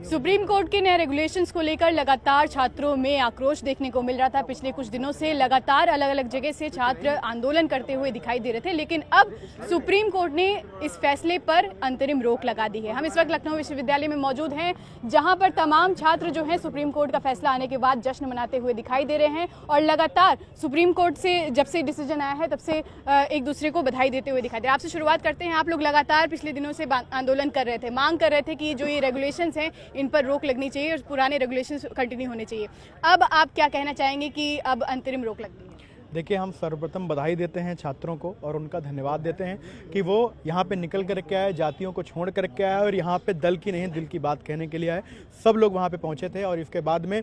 Supreme court के नए regulations को लेकर लगातार छात्रों में आक्रोश देखने को मिल रहा था। पिछले कुछ दिनों से लगातार अलग अलग जगह से छात्र आंदोलन करते हुए दिखाई दे रहे थे, लेकिन अब सुप्रीम कोर्ट ने इस फैसले पर अंतरिम रोक लगा दी है। हम इस वक्त लखनऊ विश्वविद्यालय में मौजूद हैं, जहां पर तमाम छात्र जो हैं सुप्रीम कोर्ट का फैसला आने के बाद जश्न मनाते हुए दिखाई दे रहे हैं और लगातार सुप्रीम कोर्ट से जब से डिसीजन आया है तब से एक दूसरे को बधाई देते हुए दिखाई दे रहे हैं। आपसे शुरुआत करते हैं। आप लोग लगातार पिछले दिनों से आंदोलन कर रहे थे, मांग कर रहे थे कि जो ये रेगुलेशंस हैं इन पर रोक लगनी चाहिए और पुराने रेगुलेशंस कंटिन्यू होने चाहिए। अब आप क्या कहना चाहेंगे कि अब अंतरिम रोक लग गई? देखिए, हम सर्वप्रथम बधाई देते हैं छात्रों को और उनका धन्यवाद देते हैं कि वो यहाँ पे निकल कर के आए, जातियों को छोड़ कर के आए और यहाँ पे दल की नहीं दिल की बात कहने के लिए आए। सब लोग वहाँ पे पहुँचे थे और इसके बाद में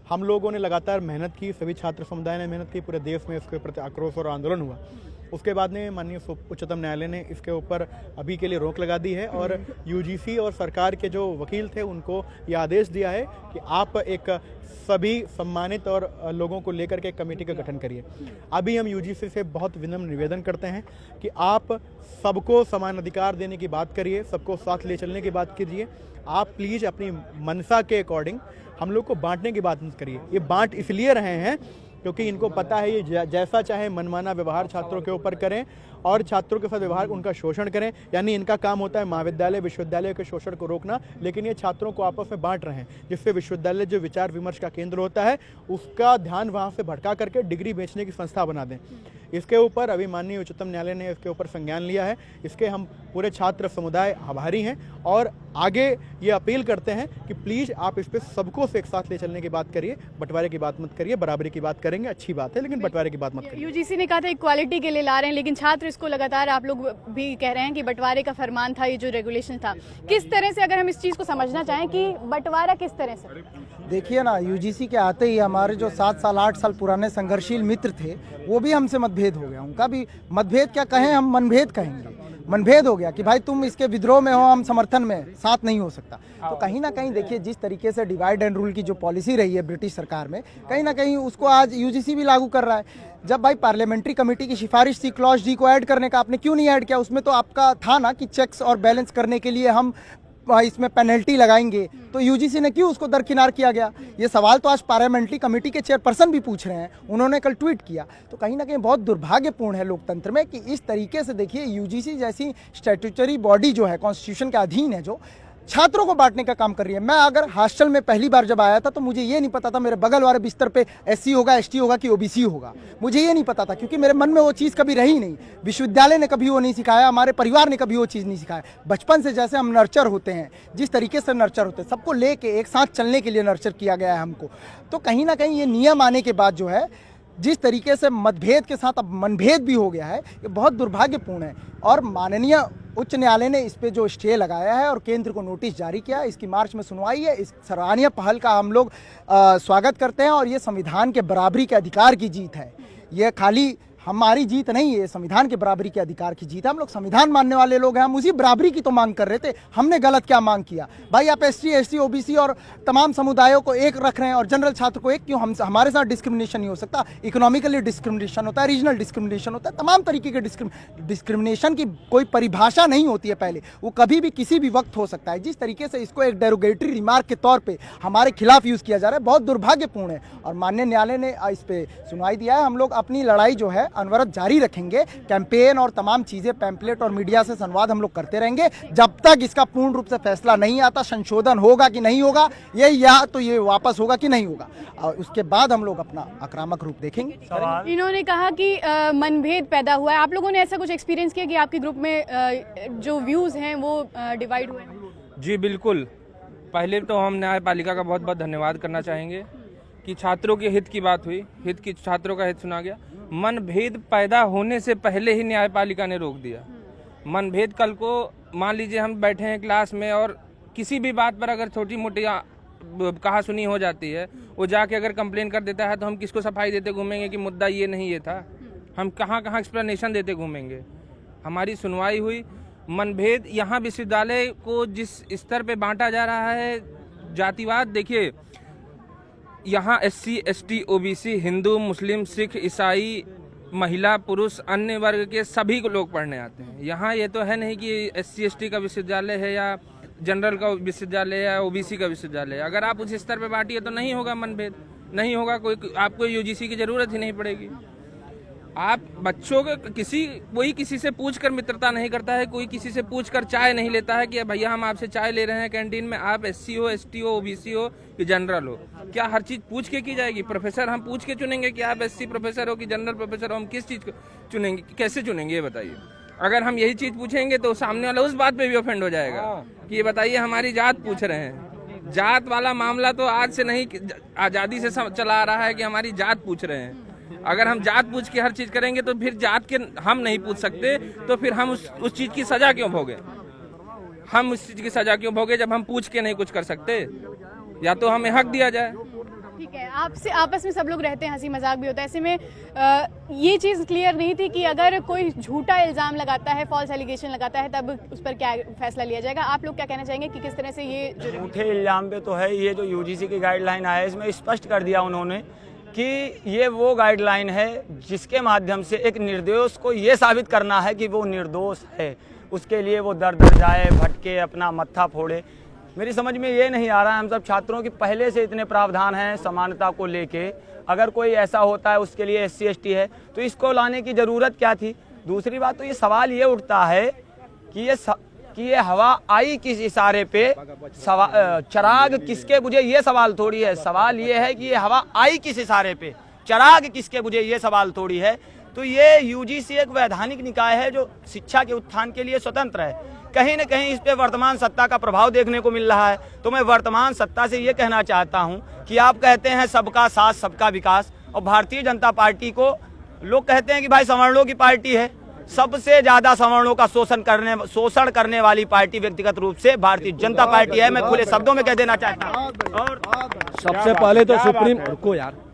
हम लोगों ने लगातार मेहनत की, सभी छात्र समुदाय ने मेहनत की, पूरे देश में इसके प्रति आक्रोश और आंदोलन हुआ। उसके बाद में माननीय उच्चतम न्यायालय ने इसके ऊपर अभी के लिए रोक लगा दी है और यूजीसी और सरकार के जो वकील थे उनको ये आदेश दिया है कि आप एक सभी सम्मानित और लोगों को लेकर के कमेटी का गठन करिए। अभी हम यूजीसी से बहुत विनम्र निवेदन करते हैं कि आप सबको समान अधिकार देने की बात करिए, सबको साथ ले चलने की बात कीजिए। आप प्लीज़ अपनी मनसा के अकॉर्डिंग हम लोग को बांटने की बात मत करिए। ये बांट इसलिए रहे हैं क्योंकि इनको पता है ये जैसा चाहे मनमाना व्यवहार छात्रों के ऊपर करें और छात्रों के साथ व्यवहार उनका शोषण करें। यानी इनका काम होता है महाविद्यालय विश्वविद्यालय के शोषण को रोकना, लेकिन ये छात्रों को आपस में बांट रहे हैं, जिससे विश्वविद्यालय जो विचार विमर्श का केंद्र होता है उसका ध्यान वहाँ से भटका करके डिग्री बेचने की संस्था बना दें। इसके ऊपर अभी माननीय उच्चतम न्यायालय ने इसके ऊपर संज्ञान लिया है। इसके हम पूरे छात्र समुदाय आभारी हैं और आगे ये अपील करते हैं कि प्लीज़ आप इस पर सबको से एक साथ ले चलने की बात करिए, बंटवारे की बात मत करिए। बराबरी की बात करेंगे, अच्छी बात है, लेकिन बंटवारे की बात मत करिए। यूजीसी ने कहा था इक्वालिटी के लिए ला रहे हैं, लेकिन छात्र इसको लगातार, आप लोग भी कह रहे हैं कि बंटवारे का फरमान था, ये जो रेगुलेशन था। किस तरह से, अगर हम इस चीज़ को समझना चाहें कि बंटवारा किस तरह से? देखिए ना, यूजीसी के आते ही हमारे जो 7 साल 8 साल पुराने संघर्षशील मित्र थे वो भी हमसे मतभेद हो गया। उनका भी मतभेद क्या कहें, हम मनभेद कहेंगे, मनभेद हो गया कि भाई तुम इसके विद्रोह में हो, हम समर्थन में, साथ नहीं हो सकता। तो कहीं ना कहीं देखिए, जिस तरीके से डिवाइड एंड रूल की जो पॉलिसी रही है ब्रिटिश सरकार में, कहीं ना कहीं उसको आज यूजीसी भी लागू कर रहा है। जब भाई पार्लियामेंट्री कमेटी की सिफारिश थी क्लॉज डी को ऐड करने का, आपने क्यों नहीं ऐड किया? उसमें तो आपका था ना कि चेक्स और बैलेंस करने के लिए हम इसमें पेनल्टी लगाएंगे, तो यूजीसी ने क्यों उसको दरकिनार किया गया? ये सवाल तो आज पार्लियामेंट्री कमेटी के चेयरपर्सन भी पूछ रहे हैं, उन्होंने कल ट्वीट किया। तो कहीं ना कहीं बहुत दुर्भाग्यपूर्ण है लोकतंत्र में कि इस तरीके से देखिए यूजीसी जैसी स्टैट्यूटरी बॉडी जो है, कॉन्स्टिट्यूशन के अधीन है, जो छात्रों को बांटने का काम कर रही है। मैं अगर हॉस्टल में पहली बार जब आया था तो मुझे ये नहीं पता था मेरे बगल वाले बिस्तर पे एससी होगा, एसटी होगा कि ओबीसी होगा, मुझे ये नहीं पता था, क्योंकि मेरे मन में वो चीज़ कभी रही नहीं। विश्वविद्यालय ने कभी वो नहीं सिखाया, हमारे परिवार ने कभी वो चीज़ नहीं सिखाया। बचपन से जैसे हम नर्चर होते हैं, जिस तरीके से नर्चर होते हैं, सबको लेके एक साथ चलने के लिए नर्चर किया गया है हमको। तो कहीं ना कहीं ये नियम आने के बाद जो है, जिस तरीके से मतभेद के साथ अब मनभेद भी हो गया है, ये बहुत दुर्भाग्यपूर्ण है। और माननीय उच्च न्यायालय ने इस पे जो स्टे लगाया है और केंद्र को नोटिस जारी किया, इसकी मार्च में सुनवाई है। इस सराहनीय पहल का हम लोग स्वागत करते हैं और ये संविधान के बराबरी के अधिकार की जीत है। ये खाली हमारी जीत नहीं है, संविधान के बराबरी के अधिकार की जीत है। हम लोग संविधान मानने वाले लोग हैं, हम उसी बराबरी की तो मांग कर रहे थे। हमने गलत क्या मांग किया? भाई आप एसटी, एसटी, ओबीसी और तमाम समुदायों को एक रख रहे हैं और जनरल छात्र को एक क्यों? हमारे साथ डिस्क्रिमिनेशन नहीं हो सकता? इकोनॉमिकली डिस्क्रिमिनेशन होता है, रीजनल डिस्क्रिमिनेशन होता है, तमाम तरीके के डिस्क्रिमिनेशन की कोई परिभाषा नहीं होती है पहले, वो कभी भी किसी भी वक्त हो सकता है। जिस तरीके से इसको एक डेरोगेटरी रिमार्क के तौर पर हमारे खिलाफ यूज़ किया जा रहा है, बहुत दुर्भाग्यपूर्ण है। और माननीय न्यायालय ने इस पर सुनवाई दिया है। हम लोग अपनी लड़ाई जो है अनवरत जारी रखेंगे। कैंपेन और तमाम चीजें, पैम्पलेट और मीडिया से संवाद हम लोग करते रहेंगे जब तक इसका पूर्ण रूप से फैसला नहीं आता। संशोधन होगा कि नहीं होगा, ये या तो ये वापस होगा कि नहीं होगा, और उसके बाद हम लोग अपना आक्रामक रूप देखेंगे। इन्होंने कहा कि मनभेद पैदा हुआ है। आप लोगों ने ऐसा कुछ एक्सपीरियंस किया कि आपके ग्रुप में जो व्यूज हैं वो डिवाइड हुए? जी बिल्कुल। पहले तो हम न्यायपालिका का बहुत बहुत धन्यवाद करना चाहेंगे कि छात्रों के हित की बात हुई, छात्रों का हित सुना गया। मनभेद पैदा होने से पहले ही न्यायपालिका ने रोक दिया। मनभेद कल को मान लीजिए हम बैठे हैं क्लास में और किसी भी बात पर अगर छोटी मोटी कहा सुनी हो जाती है, वो जाके अगर कंप्लेन कर देता है तो हम किसको सफाई देते घूमेंगे कि मुद्दा ये नहीं ये था? हम कहाँ कहाँ एक्सप्लेनेशन देते घूमेंगे? हमारी सुनवाई हुई। मनभेद यहाँ विश्वविद्यालय को जिस स्तर पे बांटा जा रहा है, जातिवाद, देखिए यहाँ एससी, एसटी, ओबीसी, हिंदू, मुस्लिम, सिख, ईसाई, महिला, पुरुष, अन्य वर्ग के सभी लोग पढ़ने आते हैं। यहाँ ये तो है नहीं कि एससी, एसटी का विश्वविद्यालय है या जनरल का विश्वविद्यालय है, ओबीसी का विश्वविद्यालय है। अगर आप उस स्तर पे बांटिए तो नहीं होगा मनभेद, नहीं होगा, कोई आपको यूजीसी की जरूरत ही नहीं पड़ेगी। आप बच्चों के कोई किसी से पूछकर मित्रता नहीं करता है, कोई किसी से पूछकर चाय नहीं लेता है कि भैया हम आपसे चाय ले रहे हैं कैंटीन में, आप एससी हो, एसटी हो, ओबीसी हो कि जनरल हो। क्या हर चीज पूछ के की जाएगी? प्रोफेसर हम पूछ के चुनेंगे कि आप एससी प्रोफेसर हो कि जनरल प्रोफेसर हो? हम किस चीज को चुनेंगे, कैसे चुनेंगे ये बताइए? अगर हम यही चीज पूछेंगे तो सामने वाला उस बात पे भी ऑफेंड हो जाएगा कि ये बताइए हमारी जात पूछ रहे हैं। जात वाला मामला तो आज से नहीं, आजादी से चला आ रहा है कि हमारी जात पूछ रहे हैं। अगर हम जात पूछ के हर चीज करेंगे तो फिर जात के हम नहीं पूछ सकते, तो फिर हम उस चीज की सजा क्यों भोगे? हम उस चीज की सजा क्यों भोगे जब हम पूछ के नहीं कुछ कर सकते? या तो हमें हक दिया जाए। ठीक है, आपसे आपस में सब लोग रहते हैं, हंसी मजाक भी होता है। ऐसे में ये चीज़ क्लियर नहीं थी कि अगर कोई झूठा इल्ज़ाम लगाता है, फॉल्स एलिगेशन लगाता है, तब उस पर क्या फैसला लिया जाएगा? आप लोग क्या कहना चाहेंगे कि किस तरह से ये झूठे इल्ज़ाम पे तो है, ये जो यूजीसी की गाइडलाइन आया है इसमें स्पष्ट कर दिया उन्होंने कि ये वो गाइडलाइन है जिसके माध्यम से एक निर्दोष को ये साबित करना है कि वो निर्दोष है। उसके लिए वो दर दर जाए, भटके, अपना मत्था फोड़े। मेरी समझ में ये नहीं आ रहा है, हम सब छात्रों की पहले से इतने प्रावधान हैं समानता को लेके, अगर कोई ऐसा होता है उसके लिए SC ST है तो इसको लाने की ज़रूरत क्या थी? दूसरी बात तो ये सवाल ये उठता है कि ये हवा आई किस इशारे पे, चिराग किसके बुझे, ये सवाल थोड़ी है। सवाल ये है कि ये हवा आई किस इशारे पे, चिराग किसके बुझे, ये सवाल थोड़ी है। तो ये यूजीसी एक वैधानिक निकाय है जो शिक्षा के उत्थान के लिए स्वतंत्र है। कहीं न कहीं इस पे वर्तमान सत्ता का प्रभाव देखने को मिल रहा है। तो मैं वर्तमान सत्ता से ये कहना चाहता हूँ कि आप कहते हैं सबका साथ सबका विकास, और भारतीय जनता पार्टी को लोग कहते हैं कि भाई सवर्णों की पार्टी है। सबसे ज्यादा सवर्णों का शोषण करने वाली पार्टी व्यक्तिगत रूप से भारतीय जनता पार्टी है। मैं खुले शब्दों में कह देना चाहता हूँ। और सबसे पहले तो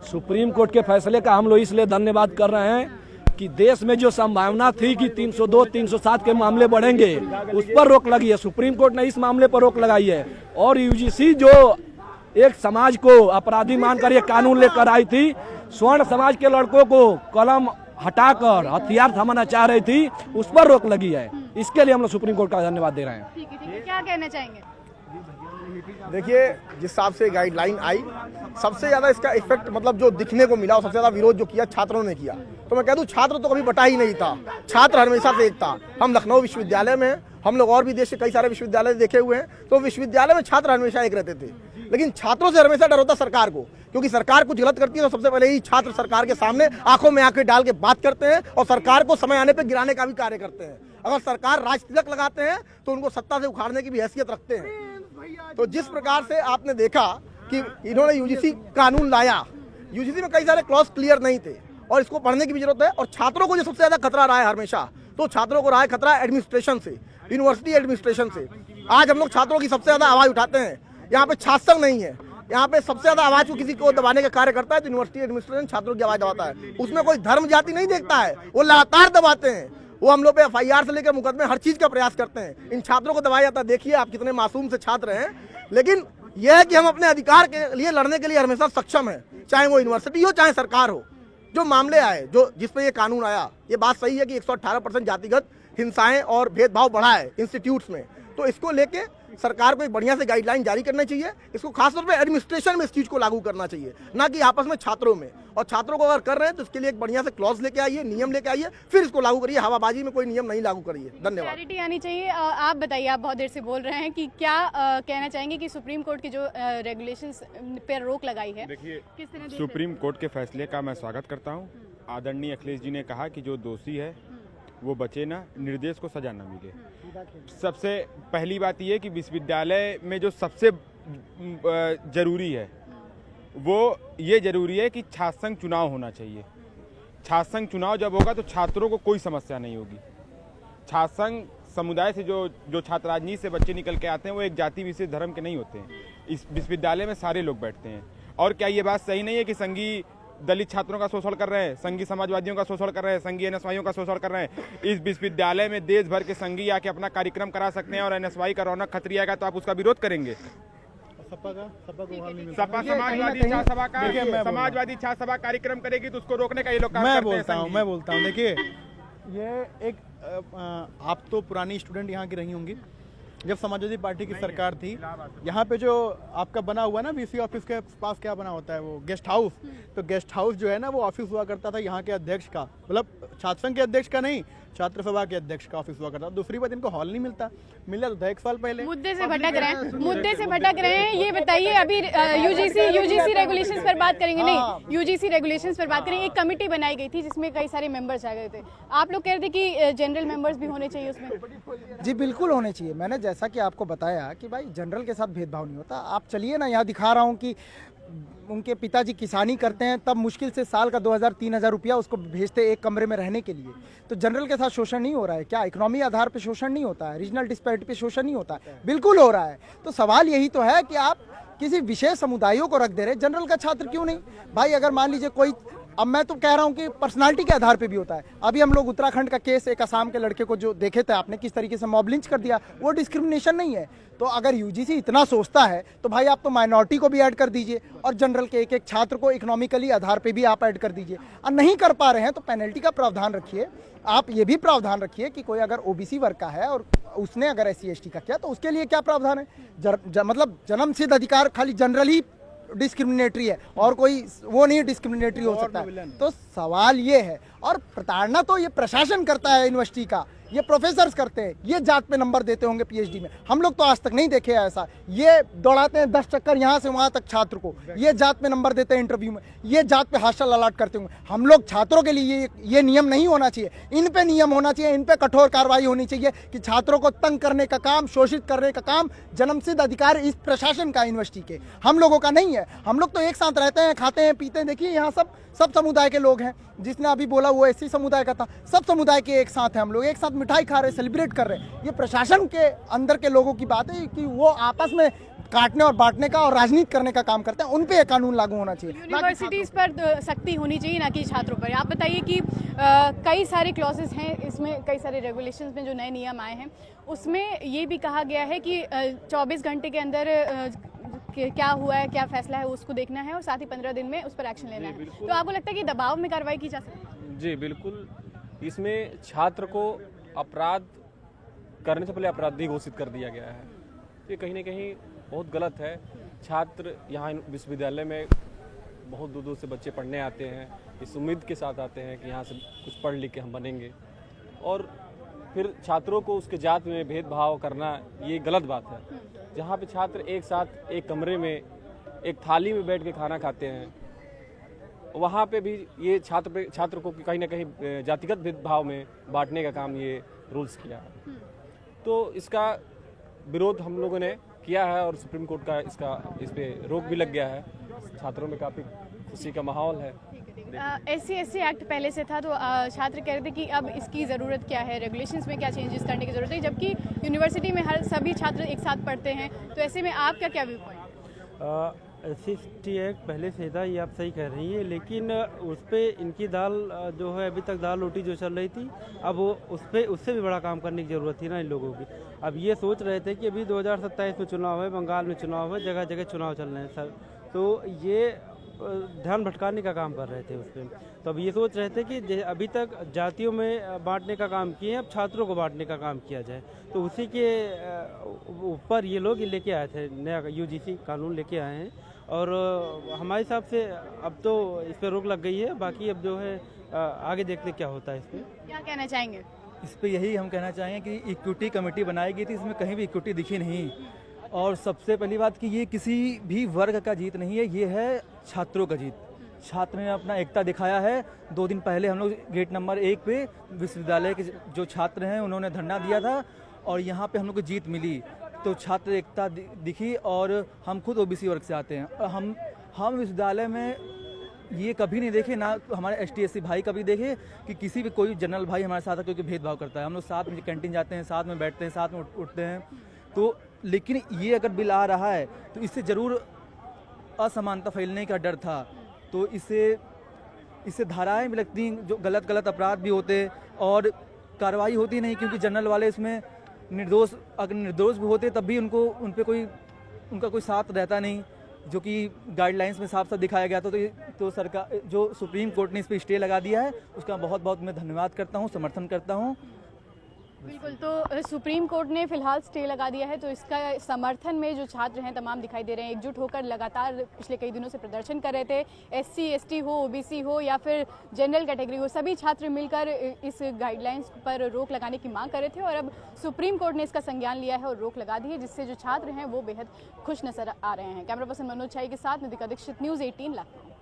सुप्रीम कोर्ट के फैसले का हम लोग इसलिए धन्यवाद कर रहे हैं कि देश में जो संभावना थी कि 302, 307 के मामले बढ़ेंगे, उस पर रोक लगी है। सुप्रीम कोर्ट ने इस मामले पर रोक लगाई है। और यूजीसी जो एक समाज को अपराधी मानकर ये कानून लेकर आई थी, स्वर्ण समाज के लड़कों को कलम हटाकर हथियार थमाना चाह रही थी, उस पर रोक लगी है। इसके लिए हम लोग सुप्रीम कोर्ट का धन्यवाद दे रहे हैं। ठीक है, क्या कहना चाहेंगे? देखिए, जिस हिसाब से गाइडलाइन आई, सबसे ज्यादा इसका इफेक्ट मतलब जो दिखने को मिला और सबसे ज्यादा विरोध जो किया छात्रों ने किया। तो मैं कह दूं, छात्र तो कभी बटा ही नहीं था, छात्र हमेशा से एक था। हम लखनऊ विश्वविद्यालय में, हम लोग और भी देश के कई सारे विश्वविद्यालय देखे हुए हैं, तो विश्वविद्यालय में छात्र हमेशा एक रहते थे। लेकिन छात्रों से हमेशा डर होता सरकार को, क्योंकि सरकार कुछ गलत करती है तो सबसे पहले ही छात्र सरकार के सामने आंखों में आंखें डाल के बात करते हैं और सरकार को समय आने पर गिराने का भी कार्य करते हैं। अगर सरकार राजतिलक लगाते हैं तो उनको सत्ता से उखाड़ने की भी हैसियत रखते हैं। तो जिस प्रकार से आपने देखा कि इन्होंने यूजीसी कानून लाया, यूजीसी में कई सारे क्लॉज क्लियर नहीं थे और इसको पढ़ने की भी जरूरत है। और छात्रों को जो सबसे ज्यादा खतरा रहा है हमेशा, तो छात्रों को रहा है खतरा एडमिनिस्ट्रेशन से, यूनिवर्सिटी एडमिनिस्ट्रेशन से। आज हम लोग छात्रों की सबसे ज्यादा आवाज उठाते हैं। यहाँ पे छात्र संघ नहीं है, यहाँ पे सबसे ज्यादा आवाज को किसी को दबाने का कार्य करता है तो यूनिवर्सिटी एडमिनिस्ट्रेशन छात्रों की आवाज दबाता है। उसमें कोई धर्म जाति नहीं देखता है, वो लगातार दबाते हैं। वो हम लोग पे FIR से लेकर मुकदमे हर चीज का प्रयास करते हैं। इन छात्रों को दबाया जाता है। देखिए आप कितने मासूम से छात्र हैं, लेकिन यह है कि हम अपने अधिकार के लिए लड़ने के लिए हमेशा सक्षम हैं, चाहे वो यूनिवर्सिटी हो चाहे सरकार हो। जो मामले आए, जो जिसपे ये कानून आया, ये बात सही है कि 118% जातिगत हिंसाएं और भेदभाव बढ़ा है इंस्टीट्यूट्स में। तो इसको लेके सरकार को एक बढ़िया से गाइडलाइन जारी करना चाहिए। इसको खासतौर पे एडमिनिस्ट्रेशन में इस चीज को लागू करना चाहिए, ना कि आपस में छात्रों में। और छात्रों को अगर कर रहे हैं तो इसके लिए एक बढ़िया से क्लॉज लेके आइए, नियम लेके आइए, फिर इसको लागू करिए। हवाबाजी में कोई नियम नहीं लागू करिए। धन्यवाद। क्लैरिटी आनी चाहिए। आप बताइए, आप बहुत देर से बोल रहे हैं कि क्या कहना चाहेंगे कि सुप्रीम कोर्ट की जो रेगुलेशंस पर रोक लगाई है, देखिए, किस तरह देख सुप्रीम कोर्ट के फैसले का मैं स्वागत करता हूँ। आदरणीय अखिलेश जी ने कहा कि जो दोषी है वो बचे ना, निर्दोष को सजा ना मिले। सबसे पहली बात ये कि विश्वविद्यालय में जो सबसे जरूरी है वो ये जरूरी है कि छात्र संघ चुनाव होना चाहिए। छात्र संघ चुनाव जब होगा तो छात्रों को कोई समस्या नहीं होगी। छात्र संघ समुदाय से जो छात्र राजनीति से बच्चे निकल के आते हैं वो एक जाति विशेष धर्म के नहीं होते हैं। इस विश्वविद्यालय में सारे लोग बैठते हैं। और क्या ये बात सही नहीं है कि संघी दलित छात्रों का शोषण कर रहे हैं, संघी समाजवादियों का शोषण कर रहे हैं, संघी NSYों का शोषण कर रहे हैं? इस विश्वविद्यालय में देश भर के संघी आके अपना कार्यक्रम करा सकते हैं और NSY का रौनक खतरी आएगा तो आप उसका विरोध करेंगे? सपा समाजवादी छात्र सभा कार्यक्रम करेगी तो उसको रोकने का ये लोग काम मैं करते हैं। बोलता हूँ देखिए, ये एक आप तो पुरानी स्टूडेंट यहाँ की रही होंगी, जब समाजवादी पार्टी की सरकार थी, यहाँ पे जो आपका बना हुआ ना वीसी ऑफिस के पास क्या बना होता है वो गेस्ट हाउस, तो गेस्ट हाउस जो है ना वो ऑफिस हुआ करता था यहाँ के अध्यक्ष का, मतलब छात्र संघ के अध्यक्ष का नहीं, छात्र सभा के अध्यक्ष का ऑफिस हुआ करता था। दूसरी बात, इनको हॉल नहीं मिलता, मिला तो था 1 साल पहले। मुद्दे से भटक रहे हैं। ये बताइए, अभी यूजीसी रेगुलेशंस पर बात करेंगे, नहीं यूजीसी रेगुलेशंस पर बात करेंगे। एक कमेटी बनाई गई थी जिसमें कई सारे मेंबर्स आ गए थे, आप लोग कह रहे थे कि जनरल मेंबर्स भी होने चाहिए उसमें। जी बिल्कुल होने चाहिए। मैंने जैसा कि आपको बताया कि भाई जनरल के साथ भेदभाव नहीं होता। आप चलिए ना, यहाँ दिखा रहा हूँ कि उनके पिताजी किसानी करते हैं, तब मुश्किल से साल का 2000-3000 रुपया उसको भेजते एक कमरे में रहने के लिए। तो जनरल के साथ शोषण नहीं हो रहा है क्या? इकोनॉमी आधार पे शोषण नहीं होता है, रीजनल डिस्पैरिटी पे शोषण नहीं होता है? बिल्कुल हो रहा है। तो सवाल यही तो है कि आप किसी विशेष समुदायों को रख दे रहे, जनरल का छात्र क्यों नहीं? भाई अगर मान लीजिए कोई, अब मैं तो कह रहा हूं कि पर्सनालिटी के आधार पे भी होता है। अभी हम लोग उत्तराखंड का केस, एक असम के लड़के को जो देखे थे आपने, किस तरीके से मॉब लिंच कर दिया, वो डिस्क्रिमिनेशन नहीं है। तो अगर यूजीसी इतना सोचता है तो भाई आप तो माइनॉरिटी को भी ऐड कर दीजिए और जनरल के एक छात्र को इकोनॉमिकली आधार पे भी आप ऐड कर दीजिए। और नहीं कर पा रहे हैं तो पेनल्टी का प्रावधान रखिए। आप ये भी प्रावधान रखिए कि कोई अगर ओबीसी वर्ग का है और उसने अगर SC/ST का किया तो उसके लिए क्या प्रावधान है। मतलब जन्म सिद्ध अधिकार खाली जनरल ही डिस्क्रिमिनेटरी है और कोई वो नहीं डिस्क्रिमिनेटरी हो सकता है। तो सवाल ये है, और प्रताड़ना तो ये प्रशासन करता है यूनिवर्सिटी का, ये प्रोफेसर्स करते हैं, ये जात पे नंबर देते होंगे PhD में। हम लोग तो आज तक नहीं देखे ऐसा। ये दौड़ाते हैं 10 चक्कर यहाँ से वहाँ तक छात्र को, ये जात पे नंबर देते हैं इंटरव्यू में, ये जात पे हॉस्टल अलॉट करते होंगे। हम लोग छात्रों के लिए ये नियम नहीं होना चाहिए, इन पे नियम होना चाहिए, इन पे कठोर कार्रवाई होनी चाहिए कि छात्रों को तंग करने का काम, शोषित करने का काम जन्मसिद्ध अधिकार इस प्रशासन का, यूनिवर्सिटी के, हम लोगों का नहीं है। हम लोग तो एक साथ रहते हैं, खाते हैं, पीते हैं। देखिए यहाँ सब समुदाय के लोग हैं। जिसने अभी बोला वो SC समुदाय का था, सब समुदाय के एक साथ हैं। हम लोग एक साथ मिठाई खा रहे हैं, सेलिब्रेट कर रहे हैं। ये प्रशासन के अंदर के लोगों की बात है कि वो आपस में काटने और बांटने का और राजनीति करने का काम करते हैं। उन पे कानून लागू होना चाहिए। यूनिवर्सिटीज पर सख्ती होनी चाहिए, ना कि छात्रों पर। आप बताइए कि कई सारे क्लॉजेस हैं इसमें, कई सारे रेगुलेशंस में जो नए नियम आए हैं उसमें ये भी कहा गया है कि 24 घंटे के अंदर क्या हुआ है, क्या फैसला है, उसको देखना है और साथ ही 15 दिन में उस पर एक्शन लेना है। तो आपको लगता है कि दबाव में कार्रवाई की जा सकती है? जी बिल्कुल। इसमें छात्र को अपराध करने से पहले अपराधी घोषित कर दिया गया है। ये कहीं ना कहीं बहुत गलत है। छात्र यहाँ विश्वविद्यालय में बहुत दूर दूर से बच्चे पढ़ने आते हैं, इस उम्मीद के साथ आते हैं कि यहाँ से कुछ पढ़ लिख के हम बनेंगे, और फिर छात्रों को उसके जात में भेदभाव करना ये गलत बात है। जहाँ पे छात्र एक साथ एक कमरे में एक थाली में बैठ के खाना खाते हैं, वहाँ पे भी ये छात्र को कहीं ना कहीं जातिगत भेदभाव में बांटने का काम ये रूल्स किया है। तो इसका विरोध हम लोगों ने किया है और सुप्रीम कोर्ट का इस पे रोक भी लग गया है। छात्रों में काफ़ी खुशी का माहौल है। SC/ST एक्ट पहले से था, तो छात्र कह रहे थे कि अब इसकी ज़रूरत क्या है, रेगुलेशंस में क्या चेंजेस करने की ज़रूरत है, जबकि यूनिवर्सिटी में सभी छात्र एक साथ पढ़ते हैं। तो ऐसे में आपका क्या व्यू पॉइंट? SC/ST एक्ट पहले से था, ये आप सही कह रही है, लेकिन उस पर इनकी दाल जो है अभी तक दाल रोटी जो चल रही थी, अब वो उससे भी बड़ा काम करने की ज़रूरत थी ना इन लोगों की। अब ये सोच रहे थे कि अभी 2027 में चुनाव है, बंगाल में चुनाव है, जगह जगह चुनाव चल रहे हैं सर, तो ये ध्यान भटकाने का काम कर रहे थे उस पर। तो अब ये सोच रहे थे कि अभी तक जातियों में बांटने का काम किए, अब छात्रों को बांटने का काम किया जाए। तो उसी के ऊपर ये लोग लेके आए थे, नया UGC कानून लेके आए हैं, और हमारे हिसाब से अब तो इस पर रोक लग गई है। बाकी अब जो है आगे देखते क्या होता है। इस पर क्या कहना चाहेंगे? इस पर यही हम कहना चाहेंगे कि इक्विटी कमेटी बनाई गई थी, इसमें कहीं भी इक्विटी दिखी नहीं। और सबसे पहली बात कि ये किसी भी वर्ग का जीत नहीं है, ये है छात्रों का जीत। छात्र ने अपना एकता दिखाया है। 2 दिन पहले हम लोग गेट नंबर 1 पे विश्वविद्यालय के जो छात्र हैं उन्होंने धरना दिया था और यहाँ पे हम लोग को जीत मिली। तो छात्र एकता दिखी, और हम खुद OBC वर्ग से आते हैं। हम विश्वविद्यालय में ये कभी नहीं देखे, ना हमारे ST/SC भाई कभी देखे कि किसी भी कोई जनरल भाई हमारे साथ कोई भेदभाव करता है। हम लोग साथ में कैंटीन जाते हैं, साथ में बैठते हैं, साथ में उठते हैं। तो लेकिन ये अगर बिल आ रहा है तो इससे ज़रूर असमानता फैलने का डर था। तो इससे धाराएं भी लगती, जो गलत अपराध भी होते और कार्रवाई होती नहीं, क्योंकि जनरल वाले इसमें अगर निर्दोष भी होते तब भी उनका कोई साथ रहता नहीं, जो कि गाइडलाइंस में साफ साफ दिखाया गया था। तो सरकार, जो सुप्रीम कोर्ट ने इस पर स्टे लगा दिया है, उसका बहुत बहुत मैं धन्यवाद करता हूँ, समर्थन करता हूँ। बिल्कुल, तो सुप्रीम कोर्ट ने फिलहाल स्टे लगा दिया है, तो इसका समर्थन में जो छात्र हैं तमाम दिखाई दे रहे हैं, एकजुट होकर लगातार पिछले कई दिनों से प्रदर्शन कर रहे थे। SC ST हो, OBC हो या फिर जनरल कैटेगरी हो, सभी छात्र मिलकर इस गाइडलाइंस पर रोक लगाने की मांग कर रहे थे और अब सुप्रीम कोर्ट ने इसका संज्ञान लिया है और रोक लगा दी है, जिससे जो छात्र हैं वो बेहद खुश नजर आ रहे हैं। कैमरा पर्सन मनोज छाई के साथ निधिका दीक्षित, न्यूज़ 18 लखनऊ।